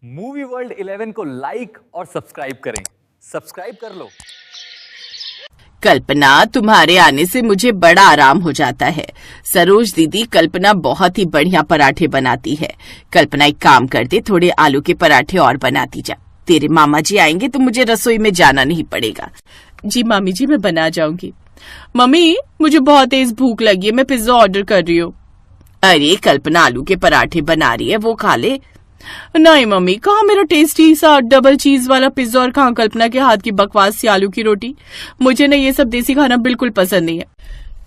Movie world 11 को like और subscribe करें। सब्सक्राइब कर लो। कल्पना, तुम्हारे आने से मुझे बड़ा आराम हो जाता है। सरोज दीदी, कल्पना बहुत ही बढ़िया पराठे बनाती है। कल्पना, एक काम कर दे, थोड़े आलू के पराठे और बनाती जा। तेरे मामा जी आएंगे तो मुझे रसोई में जाना नहीं पड़ेगा। जी मामी जी, मैं बना जाऊंगी। मम्मी, मुझे बहुत तेज भूख लगी है, मैं पिज्जा ऑर्डर कर रही हूँ। अरे कल्पना, आलू के पराठे बना रही है, वो खा ले। नहीं मम्मी, कहाँ मेरा टेस्टी सा डबल चीज वाला पिज्जा और कहाँ कल्पना के हाथ की बकवास सी आलू की रोटी। मुझे ना ये सब देसी खाना बिल्कुल पसंद नहीं है।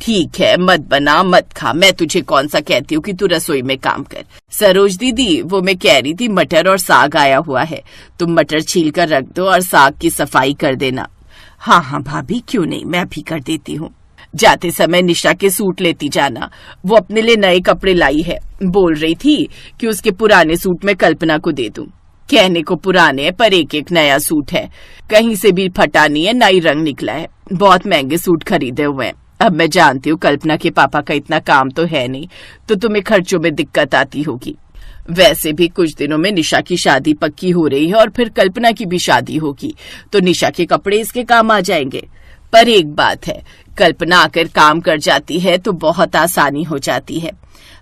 ठीक है, मत बना मत खा, मैं तुझे कौन सा कहती हूँ कि तू रसोई में काम कर। सरोज दीदी, वो मैं कह रही थी, मटर और साग आया हुआ है, तुम मटर छील कर रख दो और साग की सफाई कर देना। हाँ हाँ भाभी, क्यों नहीं, मैं भी कर देती हूँ। जाते समय निशा के सूट लेती जाना, वो अपने लिए नए कपड़े लाई है। बोल रही थी कि उसके पुराने सूट मैं कल्पना को दे दूं। कहने को पुराने हैं, पर एक एक नया सूट है, कहीं से भी फटा नहीं है, नई रंग निकला है। बहुत महंगे सूट खरीदे हुए हैं। अब मैं जानती हूँ कल्पना के पापा का इतना काम तो है नहीं, तो तुम्हें खर्चों में दिक्कत आती होगी। वैसे भी कुछ दिनों में निशा की शादी पक्की हो रही है और फिर कल्पना की भी शादी होगी, तो निशा के कपड़े इसके काम आ जाएंगे। पर एक बात है, कल्पना आकर काम कर जाती है तो बहुत आसानी हो जाती है।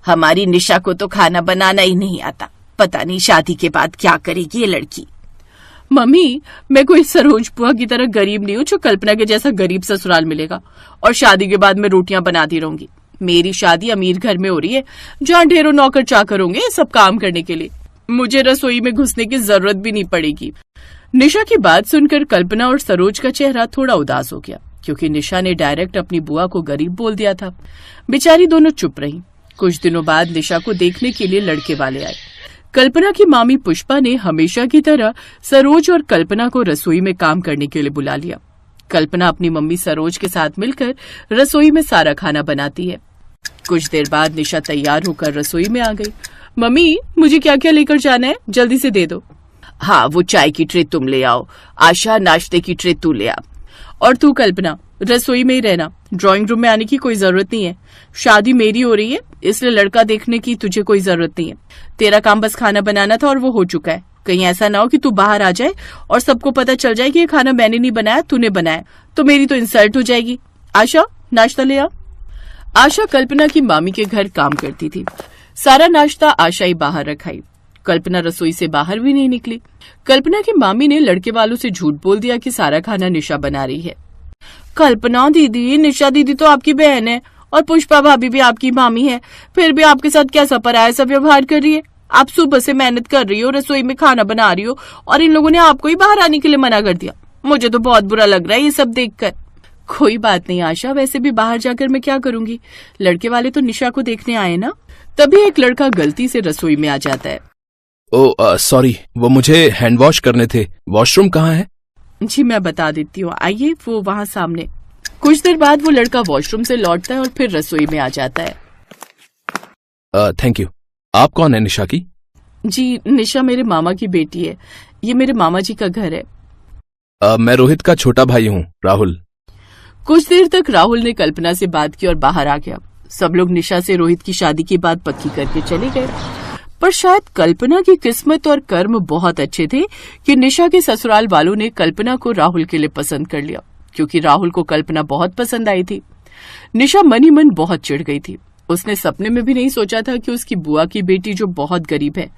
हमारी निशा को तो खाना बनाना ही नहीं आता, पता नहीं शादी के बाद क्या करेगी ये लड़की। मम्मी, मैं कोई सरोज बुआ की तरह गरीब नहीं हूँ जो कल्पना के जैसा गरीब ससुराल मिलेगा और शादी के बाद मैं रोटियां बनाती रहूंगी। मेरी शादी अमीर घर में हो रही है, जहाँ ढेरों नौकर चाकर होंगे सब काम करने के लिए। मुझे रसोई में घुसने की जरूरत भी नहीं पड़ेगी। निशा की बात सुनकर कल्पना और सरोज का चेहरा थोड़ा उदास हो गया, क्योंकि निशा ने डायरेक्ट अपनी बुआ को गरीब बोल दिया था। बेचारी दोनों चुप रहीं। कुछ दिनों बाद निशा को देखने के लिए लड़के वाले आए। कल्पना की मामी पुष्पा ने हमेशा की तरह सरोज और कल्पना को रसोई में काम करने के लिए बुला लिया। कल्पना अपनी मम्मी सरोज के साथ मिलकर रसोई में सारा खाना बनाती है। कुछ देर बाद निशा तैयार होकर रसोई में आ गई। मम्मी, मुझे क्या क्या लेकर जाना है, जल्दी से दे दो। हाँ, वो चाय की ट्रे तुम ले आओ, आशा नाश्ते की ट्रे तू ले आ, और तू कल्पना रसोई में ही रहना, ड्राइंग रूम में आने की कोई जरूरत नहीं है। शादी मेरी हो रही है, इसलिए लड़का देखने की तुझे कोई जरूरत नहीं है। तेरा काम बस खाना बनाना था और वो हो चुका है। कहीं ऐसा ना हो कि तू बाहर आ जाए और सबको पता चल जाए कि ये खाना मैंने नहीं बनाया, तूने बनाया, तो मेरी तो इंसल्ट हो जाएगी। आशा, नाश्ता ले आ। आशा कल्पना की मामी के घर काम करती थी। सारा नाश्ता आशा ही बाहर रखाई। कल्पना रसोई से बाहर भी नहीं निकली। कल्पना की मामी ने लड़के वालों से झूठ बोल दिया कि सारा खाना निशा बना रही है। कल्पना दीदी, निशा दीदी तो आपकी बहन है और पुष्पा भाभी भी आपकी मामी है, फिर भी आपके साथ कैसा पराया सा व्यवहार कर रही है। आप सुबह से मेहनत कर रही हो, रसोई में खाना बना रही हो, और इन लोगों ने आपको ही बाहर आने के लिए मना कर दिया। मुझे तो बहुत बुरा लग रहा है ये सब देखकर। कोई बात नहीं आशा, वैसे भी बाहर जाकर मैं क्या करूंगी, लड़के वाले तो निशा को देखने आए ना। तभी एक लड़का गलती से रसोई में आ जाता है। सॉरी, वो मुझे हैंड वॉश करने थे। वॉशरूम कहाँ है? जी मैं बता देती हूँ, आइए, वो वहाँ सामने। कुछ देर बाद वो लड़का वॉशरूम से लौटता है और फिर रसोई में आ जाता है। Thank you. आप कौन है निशा की? जी, निशा मेरे मामा की बेटी है, ये मेरे मामा जी का घर है। मैं रोहित का छोटा भाई हूँ, राहुल। कुछ देर तक राहुल ने कल्पना से बात की और बाहर आ गया। सब लोग निशा से रोहित की शादी की बात पक्की करके चले गए, पर शायद कल्पना की किस्मत और कर्म बहुत अच्छे थे कि निशा के ससुराल वालों ने कल्पना को राहुल के लिए पसंद कर लिया, क्योंकि राहुल को कल्पना बहुत पसंद आई थी। निशा मन ही मन बहुत चिढ़ गई थी। उसने सपने में भी नहीं सोचा था कि उसकी बुआ की बेटी, जो बहुत गरीब है,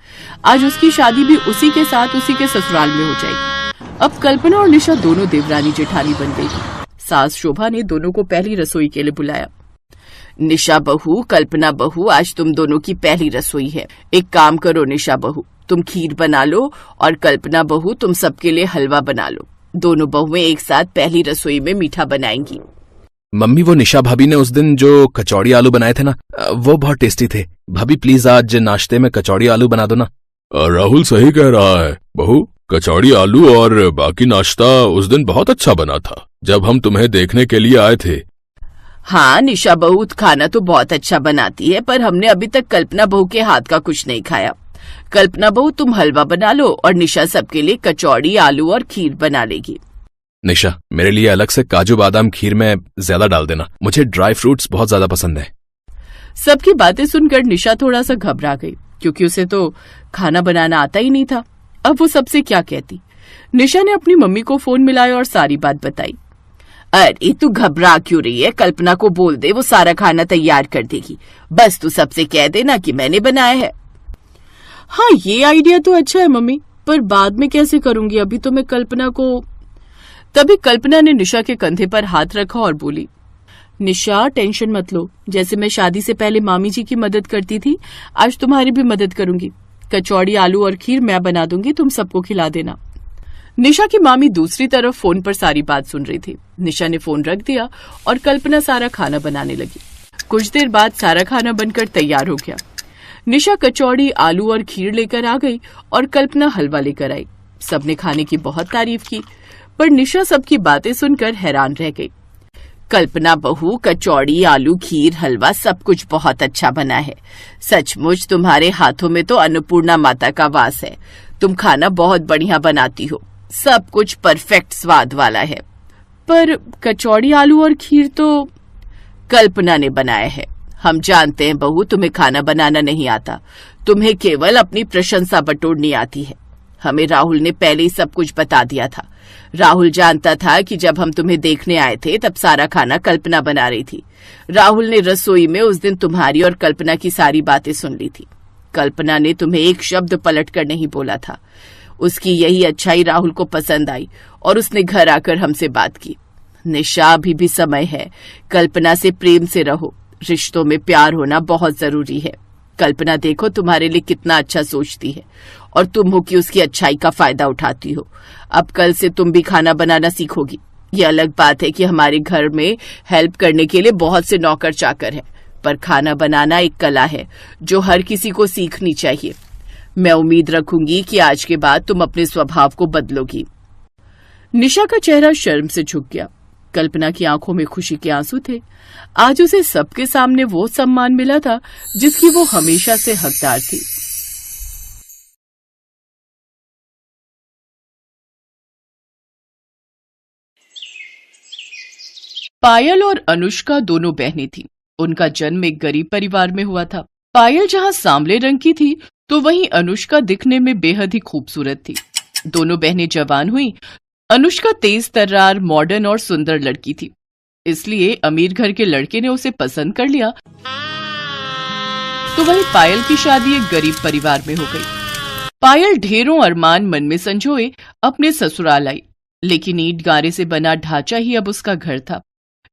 आज उसकी शादी भी उसी के साथ उसी के ससुराल में हो जाएगी। अब कल्पना और निशा दोनों देवरानी जेठानी बन गई थी। सास शोभा ने दोनों को पहली रसोई के लिए बुलाया। निशा बहू, कल्पना बहू, आज तुम दोनों की पहली रसोई है। एक काम करो निशा बहू, तुम खीर बना लो, और कल्पना बहू तुम सबके लिए हलवा बना लो। दोनों बहुएं एक साथ पहली रसोई में मीठा बनाएंगी। मम्मी, वो निशा भाभी ने उस दिन जो कचौड़ी आलू बनाए थे ना, वो बहुत टेस्टी थे। भाभी प्लीज आज नाश्ते में कचौड़ी आलू बना दो ना। राहुल सही कह रहा है बहू, कचौड़ी आलू और बाकी नाश्ता उस दिन बहुत अच्छा बना था जब हम तुम्हें देखने के लिए आए थे। हाँ, निशा बहू खाना तो बहुत अच्छा बनाती है, पर हमने अभी तक कल्पना बहू के हाथ का कुछ नहीं खाया। कल्पना बहू तुम हलवा बना लो और निशा सबके लिए कचौड़ी आलू और खीर बना लेगी। निशा, मेरे लिए अलग से काजू बादाम खीर में ज्यादा डाल देना, मुझे ड्राई फ्रूट्स बहुत ज्यादा पसंद है। सबकी बातें सुनकर निशा थोड़ा सा घबरा गई, क्योंकि उसे तो खाना बनाना आता ही नहीं था। अब वो सबसे क्या कहती। निशा ने अपनी मम्मी को फोन मिलाया और सारी बात बताई। अरे तू घबरा क्यों रही है, कल्पना को बोल दे, वो सारा खाना तैयार कर देगी। बस तू सबसे कह देना कि मैंने बनाया है। हाँ ये आइडिया तो अच्छा है मम्मी, पर बाद में कैसे करूंगी, अभी तो मैं कल्पना को। तभी कल्पना ने निशा के कंधे पर हाथ रखा और बोली, निशा टेंशन मत लो, जैसे मैं शादी से पहले मामी जी की मदद करती थी आज तुम्हारी भी मदद करूंगी। कचौड़ी आलू और खीर मैं बना दूंगी, तुम सबको खिला देना। निशा की मामी दूसरी तरफ फोन पर सारी बात सुन रही थी। निशा ने फोन रख दिया और कल्पना सारा खाना बनाने लगी। कुछ देर बाद सारा खाना बनकर तैयार हो गया। निशा कचौड़ी आलू और खीर लेकर आ गई और कल्पना हलवा लेकर आई। सबने खाने की बहुत तारीफ की, पर निशा सबकी बातें सुनकर हैरान रह गई। कल्पना बहू, कचौड़ी आलू खीर हलवा सब कुछ बहुत अच्छा बना है। सचमुच तुम्हारे हाथों में तो अन्नपूर्णा माता का वास है। तुम खाना बहुत बढ़िया बनाती हो, सब कुछ परफेक्ट स्वाद वाला है। पर कचौड़ी आलू और खीर तो कल्पना ने बनाया है। हम जानते हैं बहू, तुम्हें खाना बनाना नहीं आता, तुम्हें केवल अपनी प्रशंसा बटोरनी आती है। हमें राहुल ने पहले ही सब कुछ बता दिया था। राहुल जानता था कि जब हम तुम्हें देखने आए थे तब सारा खाना कल्पना बना रही थी। राहुल ने रसोई में उस दिन तुम्हारी और कल्पना की सारी बातें सुन ली थी। कल्पना ने तुम्हें एक शब्द पलट कर नहीं बोला था। उसकी यही अच्छाई राहुल को पसंद आई और उसने घर आकर हमसे बात की। निशा, अभी भी समय है, कल्पना से प्रेम से रहो। रिश्तों में प्यार होना बहुत जरूरी है। कल्पना देखो तुम्हारे लिए कितना अच्छा सोचती है और तुम हो कि उसकी अच्छाई का फायदा उठाती हो। अब कल से तुम भी खाना बनाना सीखोगी। ये अलग बात है कि हमारे घर में हेल्प करने के लिए बहुत से नौकर चाकर हैं, पर खाना बनाना एक कला है जो हर किसी को सीखनी चाहिए। मैं उम्मीद रखूंगी कि आज के बाद तुम अपने स्वभाव को बदलोगी। निशा का चेहरा शर्म से झुक गया। कल्पना की आंखों में खुशी के आंसू थे। आज उसे सबके सामने वो सम्मान मिला था जिसकी वो हमेशा से हकदार थी। पायल और अनुष्का दोनों बहनें थीं। उनका जन्म एक गरीब परिवार में हुआ था। पायल जहां सांवले रंग की थी तो वहीं अनुष्का दिखने में बेहद ही खूबसूरत थी। दोनों बहनें जवान हुईं। अनुष्का तेज तर्रार, मॉडर्न और सुंदर लड़की थी, इसलिए अमीर घर के लड़के ने उसे पसंद कर लिया। तो वहीं पायल की शादी एक गरीब परिवार में हो गई। पायल ढेरों अरमान मन में संजोए अपने ससुराल आई, लेकिन ईंट गारे से बना ढांचा ही अब उसका घर था।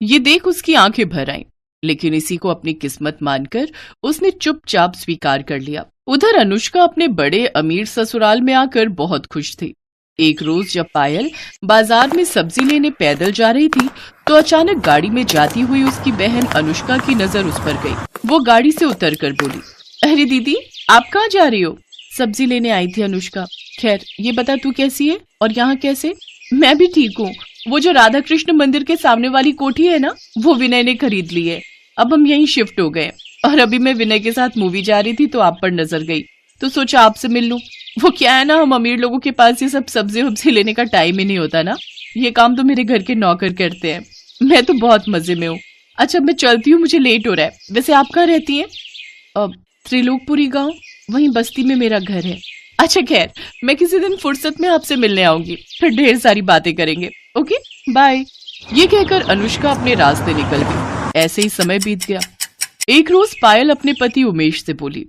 ये देख उसकी आंखें भर आईं, लेकिन इसी को अपनी किस्मत मानकर उसने चुपचाप स्वीकार कर लिया। उधर अनुष्का अपने बड़े अमीर ससुराल में आकर बहुत खुश थी। एक रोज जब पायल बाजार में सब्जी लेने पैदल जा रही थी तो अचानक गाड़ी में जाती हुई उसकी बहन अनुष्का की नजर उस पर गई। वो गाड़ी से उतरकर बोली, अरे दीदी, आप कहाँ जा रही हो? सब्जी लेने आई थी अनुष्का। खैर ये बता तू कैसी है और यहाँ कैसे? मैं भी ठीक हूँ। वो जो राधा कृष्ण मंदिर के सामने वाली कोठी है ना, वो विनय ने खरीद ली है। अब हम यहीं शिफ्ट हो गए और अभी मैं विनय के साथ मूवी जा रही थी तो आप पर नजर गई, तो सोचा आपसे मिल लूं। वो क्या है ना, हम अमीर लोगों के पास ये सब सब्जी वब्जी लेने का टाइम ही नहीं होता ना। ये काम तो मेरे घर के नौकर करते हैं। मैं तो बहुत मजे में हूँ। अच्छा मैं चलती हूँ, मुझे लेट हो रहा है। वैसे आप कहाँ रहती हैं? त्रिलोकपुरी गांव, वहीं बस्ती में मेरा घर है। अच्छा खैर, मैं किसी दिन फुर्सत में आपसे मिलने आऊंगी, फिर ढेर सारी बातें करेंगे। Okay bye. ये कहकर अनुष्का अपने रास्ते निकल गई। ऐसे ही समय बीत गया। एक रोज पायल अपने पति उमेश से बोली,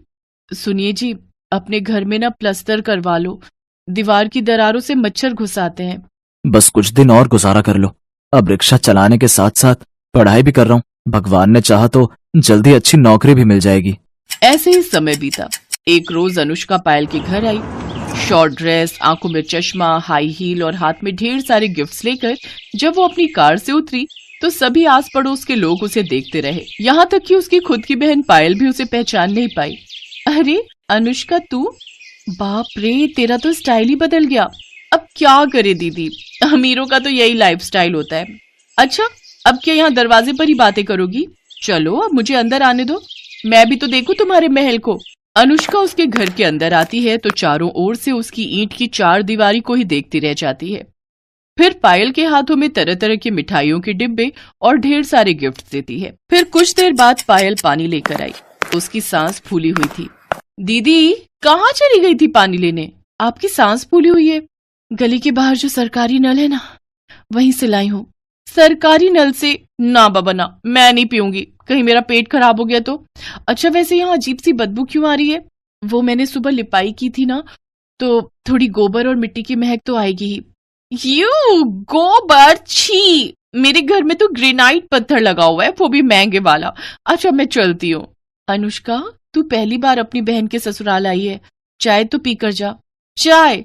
सुनिए जी, अपने घर में ना प्लास्टर करवा लो, दीवार की दरारों से मच्छर घुस आते हैं। बस कुछ दिन और गुजारा कर लो। अब रिक्शा चलाने के साथ साथ पढ़ाई भी कर रहा हूँ। भगवान ने चाहा तो जल्दी अच्छी नौकरी भी मिल जाएगी। ऐसे ही समय बीता। एक रोज अनुष्का पायल के घर आई। शॉर्ट ड्रेस, आंखों में चश्मा, हाई हील और हाथ में ढेर सारे गिफ्ट्स लेकर जब वो अपनी कार से उतरी तो सभी आस पड़ोस के लोग उसे देखते रहे। यहाँ तक कि उसकी खुद की बहन पायल भी उसे पहचान नहीं पाई। अरे अनुष्का तू? बाप रे, तेरा तो स्टाइल ही बदल गया। अब क्या करे दीदी, अमीरों का तो यही लाइफस्टाइल होता है। अच्छा अब क्या यहाँ दरवाजे पर ही बातें करोगी? चलो अब मुझे अंदर आने दो, मैं भी तो देखूं तुम्हारे महल को। अनुष्का उसके घर के अंदर आती है तो चारों ओर से उसकी ईंट की चार दीवारी को ही देखती रह जाती है। फिर पायल के हाथों में तरह तरह की मिठाइयों के डिब्बे और ढेर सारे गिफ्ट देती है। फिर कुछ देर बाद पायल पानी लेकर आई। उसकी सांस फूली हुई थी। दीदी कहाँ चली गई थी पानी लेने? आपकी सांस फूली हुई है। गली के बाहर जो सरकारी नल है ना, वहीं से लाई हूँ। सरकारी नल से? ना बाबा ना, मैं नहीं पीऊंगी, कहीं मेरा पेट खराब हो गया तो। अच्छा वैसे यहाँ अजीब सी बदबू क्यों आ रही है? वो मैंने सुबह लिपाई की थी ना, तो थोड़ी गोबर और मिट्टी की महक तो आएगी ही। यू गोबर, छी! मेरे घर में तो ग्रेनाइट पत्थर लगा हुआ है, वो भी महंगे वाला। अच्छा मैं चलती हूँ। अनुष्का, तू पहली बार अपनी बहन के ससुराल आई है, चाय तो पी कर जा। चाय?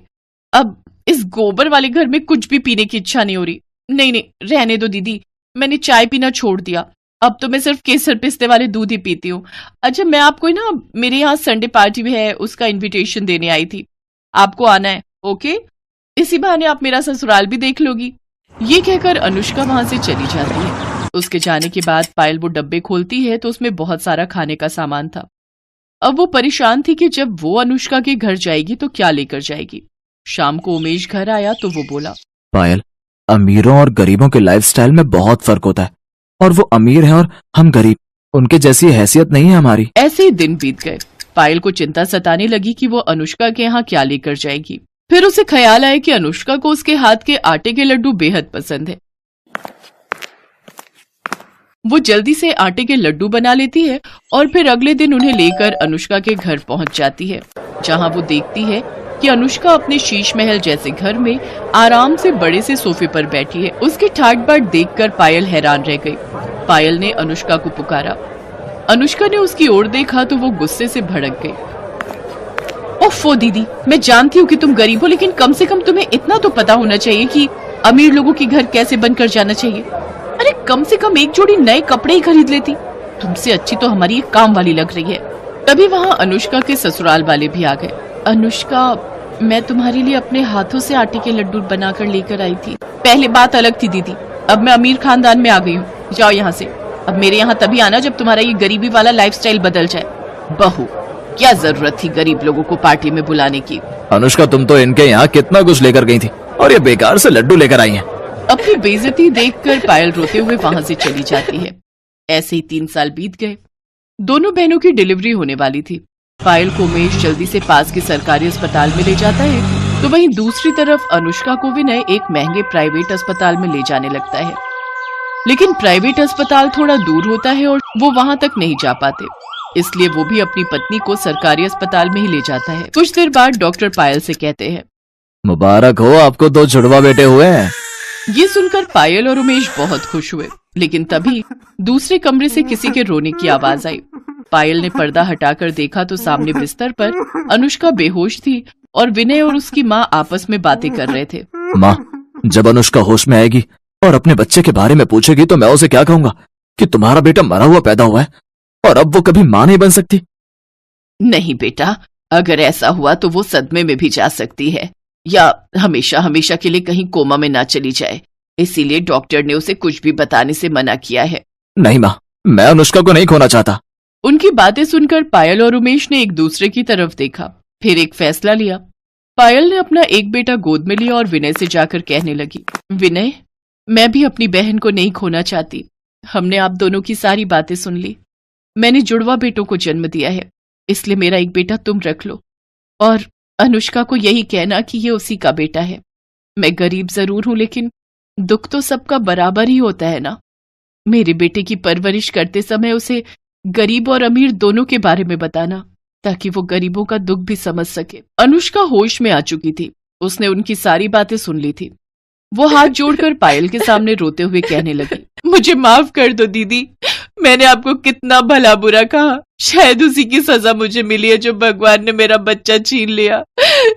अब इस गोबर वाले घर में कुछ भी पीने की इच्छा नहीं हो रही। नहीं नहीं, रहने दो दीदी, मैंने चाय पीना छोड़ दिया। अब तो मैं सिर्फ केसर पिस्ते वाले दूध ही पीती हूँ। अच्छा मैं आपको ना, मेरे यहाँ संडे पार्टी भी है, उसका इनविटेशन देने आई थी, आपको आना है। ओके, इसी बहाने आप मेरा ससुराल भी देख लोगी। ये कहकर अनुष्का वहां से चली जाती है। उसके जाने के बाद पायल वो डब्बे खोलती है तो उसमें बहुत सारा खाने का सामान था। अब वो परेशान थी कि जब वो अनुष्का के घर जाएगी तो क्या लेकर जाएगी। शाम को उमेश घर आया तो वो बोला, पायल, अमीरों और गरीबों के लाइफस्टाइल में बहुत फर्क होता है, और वो अमीर हैं और हम गरीब, उनके जैसी हैसियत नहीं है हमारी। ऐसे ही दिन बीत गए। पायल को चिंता सताने लगी कि वो अनुष्का के यहाँ क्या लेकर जाएगी। फिर उसे ख्याल आया कि अनुष्का को उसके हाथ के आटे के लड्डू बेहद पसंद है। वो जल्दी से आटे के लड्डू बना लेती है और फिर अगले दिन उन्हें लेकर अनुष्का के घर पहुंच जाती है, जहां वो देखती है कि अनुष्का अपने शीश महल जैसे घर में आराम से बड़े से सोफे पर बैठी है। उसकी ठाट बाट देखकर पायल हैरान रह गई। पायल ने अनुष्का को पुकारा। अनुष्का ने उसकी ओर देखा तो वो गुस्से से भड़क गई। ओफो दीदी, मैं जानती हूँ कि तुम गरीब हो, लेकिन कम से कम तुम्हें इतना तो पता होना चाहिए कि अमीर लोगों के घर कैसे बनकर जाना चाहिए। अरे कम से कम एक जोड़ी नए कपड़े ही खरीद लेती। तुमसे अच्छी तो हमारी एक काम वाली लग रही है। तभी वहाँ अनुष्का के ससुराल वाले भी आ गए। अनुष्का, मैं तुम्हारे लिए अपने हाथों से आटे के लड्डू बनाकर लेकर आई थी। पहले बात अलग थी दीदी, अब मैं अमीर खानदान में आ गई हूँ। जाओ यहाँ से। अब मेरे यहाँ तभी आना जब तुम्हारा ये गरीबी वाला लाइफस्टाइल बदल जाए। बहू, क्या जरूरत थी गरीब लोगों को पार्टी में बुलाने की? अनुष्का, तुम तो इनके यहाँ कितना कुछ लेकर गई थी और ये बेकार से लड्डू लेकर आई हैं। अपनी बेइज्जती देखकर पायल रोते हुए वहां से चली जाती है। ऐसे ही 3 साल बीत गए। दोनों बहनों की डिलीवरी होने वाली थी। पायल को उमेश जल्दी से पास के सरकारी अस्पताल में ले जाता है, तो वहीं दूसरी तरफ अनुष्का को विनय एक महंगे प्राइवेट अस्पताल में ले जाने लगता है। लेकिन प्राइवेट अस्पताल थोड़ा दूर होता है और वो वहां तक नहीं जा पाते, इसलिए वो भी अपनी पत्नी को सरकारी अस्पताल में ही ले जाता है। कुछ देर बाद डॉक्टर पायल से कहते हैं, मुबारक हो, आपको 2 जुड़वा बेटे हुए हैं। ये सुनकर पायल और उमेश बहुत खुश हुए, लेकिन तभी दूसरे कमरे से किसी के रोने की आवाज आई। पायल ने पर्दा हटाकर देखा तो सामने बिस्तर पर अनुष्का बेहोश थी और विनय और उसकी माँ आपस में बातें कर रहे थे। माँ, जब अनुष्का होश में आएगी और अपने बच्चे के बारे में पूछेगी तो मैं उसे क्या कहूंगा कि तुम्हारा बेटा मरा हुआ पैदा हुआ है और अब वो कभी माँ नहीं बन सकती? नहीं बेटा, अगर ऐसा हुआ तो वो सदमे में भी जा सकती है या हमेशा हमेशा के लिए कहीं कोमा में ना चली जाए, इसीलिए डॉक्टर ने उसे कुछ भी बताने से मना किया है। नहीं माँ, मैं अनुष्का को नहीं खोना चाहता। उनकी बातें सुनकर पायल और उमेश ने एक दूसरे की तरफ देखा, फिर एक फैसला लिया। पायल ने अपना एक बेटा गोद में लिया और विनय से जाकर कहने लगी, विनय, मैं भी अपनी बहन को नहीं खोना चाहती। हमने आप दोनों की सारी बातें सुन ली। मैंने जुड़वा बेटों को जन्म दिया है, इसलिए मेरा एक बेटा तुम रख लो और अनुष्का को यही कहना कि ये उसी का बेटा है। मैं गरीब जरूर हूं, लेकिन दुख तो सबका बराबर ही होता है ना। मेरे बेटे की परवरिश करते समय उसे गरीब और अमीर दोनों के बारे में बताना, ताकि वो गरीबों का दुख भी समझ सके। अनुष्का होश में आ चुकी थी, उसने उनकी सारी बातें सुन ली थी। वो हाथ जोड़कर पायल के सामने रोते हुए कहने लगी, मुझे माफ कर दो दीदी, मैंने आपको कितना भला बुरा कहा। शायद उसी की सजा मुझे मिली है जो भगवान ने मेरा बच्चा छीन लिया,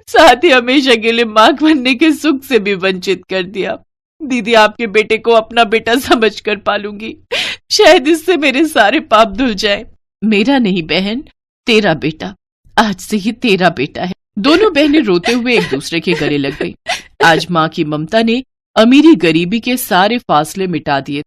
साथ ही हमेशा के लिए मां बनने के सुख से भी वंचित कर दिया। दीदी, आपके बेटे को अपना बेटा समझकर पालूंगी, शायद इससे मेरे सारे पाप धुल जाए। मेरा नहीं बहन, तेरा बेटा, आज से ही तेरा बेटा है। दोनों बहनें रोते हुए एक दूसरे के गले लग गई। आज माँ की ममता ने अमीरी गरीबी के सारे फासले मिटा दिए।